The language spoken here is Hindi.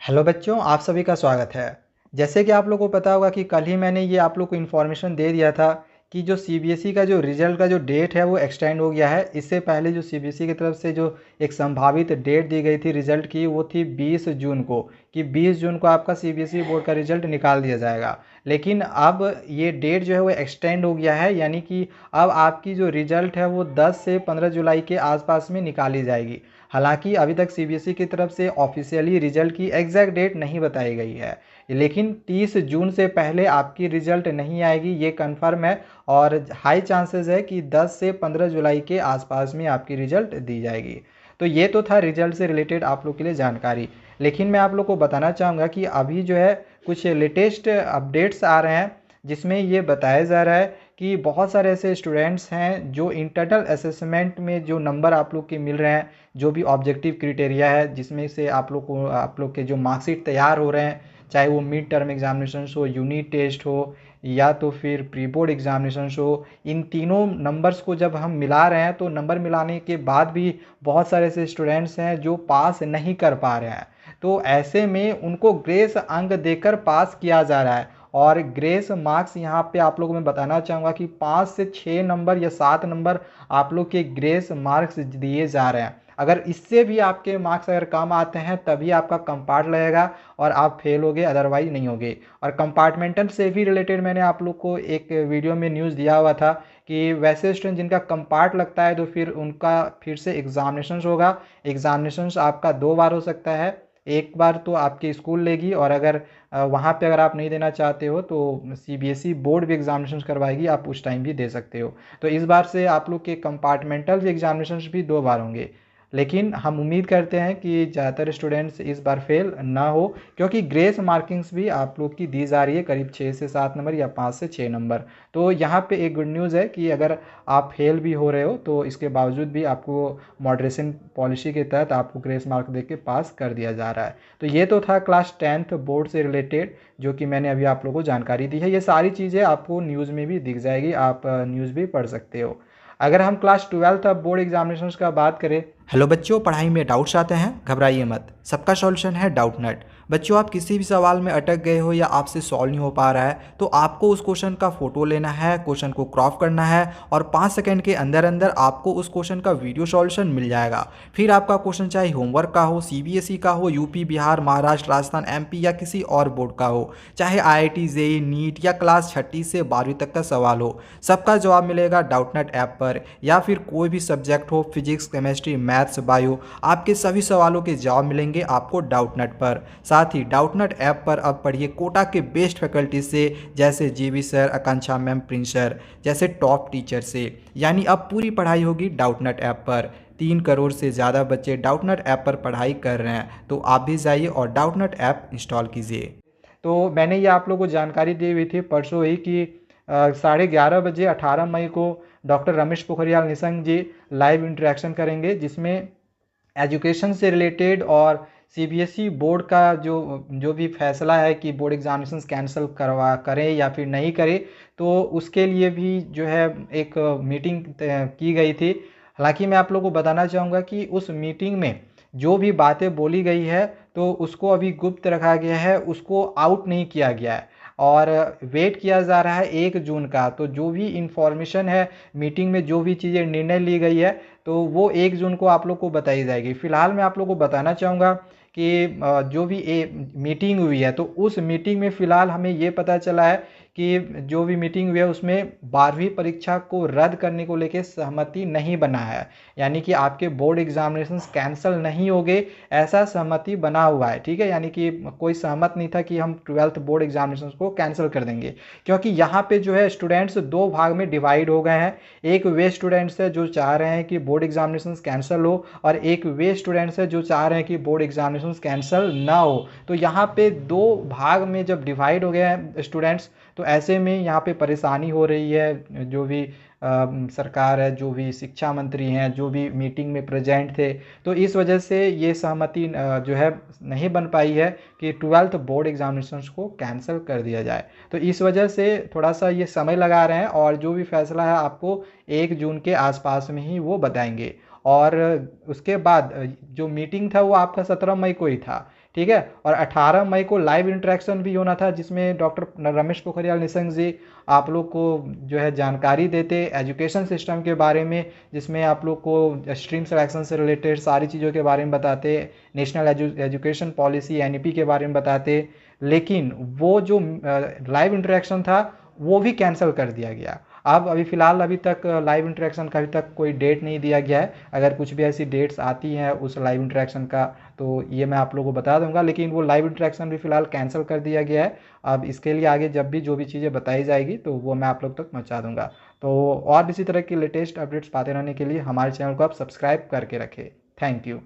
हेलो बच्चों, आप सभी का स्वागत है। जैसे कि आप लोगों को पता होगा कि कल ही मैंने ये आप लोग को इन्फॉर्मेशन दे दिया था कि जो सीबीएसई का जो रिज़ल्ट का जो डेट है वो एक्सटेंड हो गया है। इससे पहले जो सीबीएसई की तरफ से जो एक संभावित डेट दी गई थी रिज़ल्ट की, वो थी 20 जून को, कि 20 जून को आपका सीबीएसई बोर्ड का रिज़ल्ट निकाल दिया जाएगा। लेकिन अब ये डेट जो है वो एक्सटेंड हो गया है, यानी कि अब आपकी जो रिज़ल्ट है वो 10 से 15 जुलाई के आसपास में निकाली जाएगी। हालांकि अभी तक सीबीएसई की तरफ से ऑफिशियली रिजल्ट की एग्जैक्ट डेट नहीं बताई गई है, लेकिन 30 जून से पहले आपकी रिजल्ट नहीं आएगी, ये कंफर्म है। और हाई चांसेस है कि 10 से 15 जुलाई के आसपास में आपकी रिजल्ट दी जाएगी। तो ये तो था रिजल्ट से रिलेटेड आप लोग के लिए जानकारी। लेकिन मैं आप लोग को बताना चाहूँगा कि अभी जो है कुछ लेटेस्ट अपडेट्स आ रहे हैं, जिसमें ये बताया जा रहा है कि बहुत सारे ऐसे स्टूडेंट्स हैं जो इंटरनल असेसमेंट में जो नंबर आप लोग के मिल रहे हैं, जो भी ऑब्जेक्टिव क्राइटेरिया है जिसमें से आप लोग के जो मार्कशीट तैयार हो रहे हैं, चाहे वो मिड टर्म एग्जामिनेशन हो, यूनिट टेस्ट हो, या तो फिर प्री बोर्ड एग्जामिनेशन हो, इन तीनों नंबर्स को जब हम मिला रहे हैं तो नंबर मिलाने के बाद भी बहुत सारे ऐसे स्टूडेंट्स हैं जो पास नहीं कर पा रहे हैं। तो ऐसे में उनको ग्रेस अंक देकर पास किया जा रहा है। और ग्रेस मार्क्स यहाँ पे आप लोगों को मैं बताना चाहूँगा कि 5 से 6 नंबर या 7 नंबर आप लोग के ग्रेस मार्क्स दिए जा रहे हैं। अगर इससे भी आपके मार्क्स अगर कम आते हैं तभी आपका कंपार्ट लगेगा और आप फेल होगे, अदरवाइज नहीं होगे। और कंपार्टमेंटल से भी रिलेटेड मैंने आप लोग को एक वीडियो में न्यूज़ दिया हुआ था कि वैसे स्टूडेंट जिनका कंपार्ट लगता है तो फिर उनका फिर से एग्जामिनेशन होगा। एग्जामिनेशन आपका 2 बार हो सकता है, एक बार तो आपकी स्कूल लेगी, और अगर वहाँ पे अगर आप नहीं देना चाहते हो तो सीबीएसई बोर्ड भी एग्जामिनेशन करवाएगी, आप उस टाइम भी दे सकते हो। तो इस बार से आप लोग के कंपार्टमेंटल एग्जामिनेशन भी 2 बार होंगे। लेकिन हम उम्मीद करते हैं कि ज़्यादातर स्टूडेंट्स इस बार फेल ना हो, क्योंकि ग्रेस मार्किंग्स भी आप लोग की दी जा रही है, करीब 6 से 7 नंबर या 5 से 6 नंबर। तो यहाँ पे एक गुड न्यूज़ है कि अगर आप फेल भी हो रहे हो तो इसके बावजूद भी आपको मॉडरेशन पॉलिसी के तहत आपको ग्रेस मार्क दे के पास कर दिया जा रहा है। तो ये तो था क्लास 10th बोर्ड से रिलेटेड जो कि मैंने अभी आप लोगों को जानकारी दी है। ये सारी चीज़ें आपको न्यूज़ में भी दिख जाएगी, आप न्यूज़ भी पढ़ सकते हो। अगर हम क्लास 12th अब बोर्ड एग्जामिनेशन का बात करें। हेलो बच्चों, पढ़ाई में डाउट्स आते हैं, घबराइए मत, सबका सॉल्यूशन है डाउट नट। बच्चों, आप किसी भी सवाल में अटक गए हो या आपसे सॉल्व नहीं हो पा रहा है तो आपको उस क्वेश्चन का फोटो लेना है, क्वेश्चन को क्रॉप करना है और 5 सेकंड के अंदर अंदर आपको उस क्वेश्चन का वीडियो सॉल्यूशन मिल जाएगा। फिर आपका क्वेश्चन चाहे होमवर्क का हो, सीबीएसई का हो, यूपी, बिहार, महाराष्ट्र, राजस्थान, एमपी या किसी और बोर्ड का हो, चाहे आईआईटी, जेईई, नीट या क्लास 6 से 12वीं तक का सवाल हो, सबका जवाब मिलेगा डाउटनट ऐप पर। या फिर कोई भी सब्जेक्ट हो, फिजिक्स, केमिस्ट्री, मैथ्स, बायो, आपके सभी सवालों के जवाब मिलेंगे आपको डाउटनट पर। साथ ही डाउटनट ऐप पर अब पढ़िए कोटा के बेस्ट फैकल्टी से, जैसे जीवी सर, आकांक्षा मैम, प्रिंस सर जैसे टॉप टीचर से। यानी अब पूरी पढ़ाई होगी डाउटनट ऐप पर। 3 करोड़ से ज़्यादा बच्चे डाउटनट ऐप पर पढ़ाई कर रहे हैं, तो आप भी जाइए और डाउटनट ऐप इंस्टॉल कीजिए। तो मैंने ये आप लोगों को जानकारी दी हुई थी परसों ही कि 11:30 बजे 18 मई को डॉक्टर रमेश पोखरियाल निशंक जी लाइव इंटरेक्शन करेंगे, जिसमें एजुकेशन से रिलेटेड और सीबीएसई बोर्ड का जो जो भी फैसला है कि बोर्ड एग्जामिनेशन कैंसिल करवा करें या फिर नहीं करें, तो उसके लिए भी जो है एक मीटिंग की गई थी। हालांकि मैं आप लोगों को बताना चाहूँगा कि उस मीटिंग में जो भी बातें बोली गई है तो उसको अभी गुप्त रखा गया है, उसको आउट नहीं किया गया है और वेट किया जा रहा है 1 जून का। तो जो भी इंफॉर्मेशन है, मीटिंग में जो भी चीज़ें निर्णय ली गई है, तो वो 1 जून को आप लोग को बताई जाएगी। फिलहाल मैं आप लोग को बताना चाहूँगा कि जो भी मीटिंग हुई है तो उस मीटिंग में फ़िलहाल हमें ये पता चला है कि जो भी मीटिंग हुई है उसमें 12वीं परीक्षा को रद्द करने को लेके सहमति नहीं बना है। यानी कि आपके बोर्ड एग्जामिनेशन कैंसिल नहीं होंगे, ऐसा सहमति बना हुआ है। ठीक है, यानी कि कोई सहमत नहीं था कि हम 12th बोर्ड एग्जामिनेशन को कैंसिल कर देंगे, क्योंकि यहाँ पे जो है स्टूडेंट्स 2 भाग में डिवाइड हो गए हैं। एक वे स्टूडेंट्स है जो चाह रहे हैं कि बोर्ड एग्जामिनेशन कैंसिल हो, और एक वे स्टूडेंट्स है जो चाह रहे हैं कि बोर्ड एग्जामिनेशन कैंसिल ना हो। तो यहाँ पे 2 भाग में जब डिवाइड हो गए हैं स्टूडेंट्स, तो ऐसे में यहाँ पे परेशानी हो रही है। जो भी सरकार है, जो भी शिक्षा मंत्री हैं, जो भी मीटिंग में प्रेजेंट थे, तो इस वजह से ये सहमति जो है नहीं बन पाई है कि 12th बोर्ड एग्जामिनेशंस को कैंसिल कर दिया जाए। तो इस वजह से थोड़ा सा ये समय लगा रहे हैं, और जो भी फैसला है आपको 1 जून के आसपास में ही वो बताएंगे। और उसके बाद जो मीटिंग था वो आपका 17 मई को ही था। ठीक है। और 18 मई को लाइव इंटरेक्शन भी होना था, जिसमें डॉक्टर रमेश पोखरियाल निशंक जी आप लोग को जो है जानकारी देते एजुकेशन सिस्टम के बारे में, जिसमें आप लोग को स्ट्रीम सिलेक्शन से रिलेटेड सारी चीज़ों के बारे में बताते, नेशनल एजुकेशन पॉलिसी एनईपी के बारे में बताते। लेकिन वो जो लाइव इंटरेक्शन था वो भी कैंसिल कर दिया गया। अब अभी फ़िलहाल अभी तक लाइव इंटरेक्शन का अभी तक कोई डेट नहीं दिया गया है। अगर कुछ भी ऐसी डेट्स आती हैं उस लाइव इंटरेक्शन का तो ये मैं आप लोगों को बता दूंगा, लेकिन वो लाइव इंटरेक्शन भी फ़िलहाल कैंसिल कर दिया गया है। अब इसके लिए आगे जब भी जो भी चीज़ें बताई जाएगी तो वो मैं आप लोग तक पहुँचा दूंगा। तो और भी इसी तरह की लेटेस्ट अपडेट्स पाते रहने के लिए हमारे चैनल को आप सब्सक्राइब करके रखें। Thank you.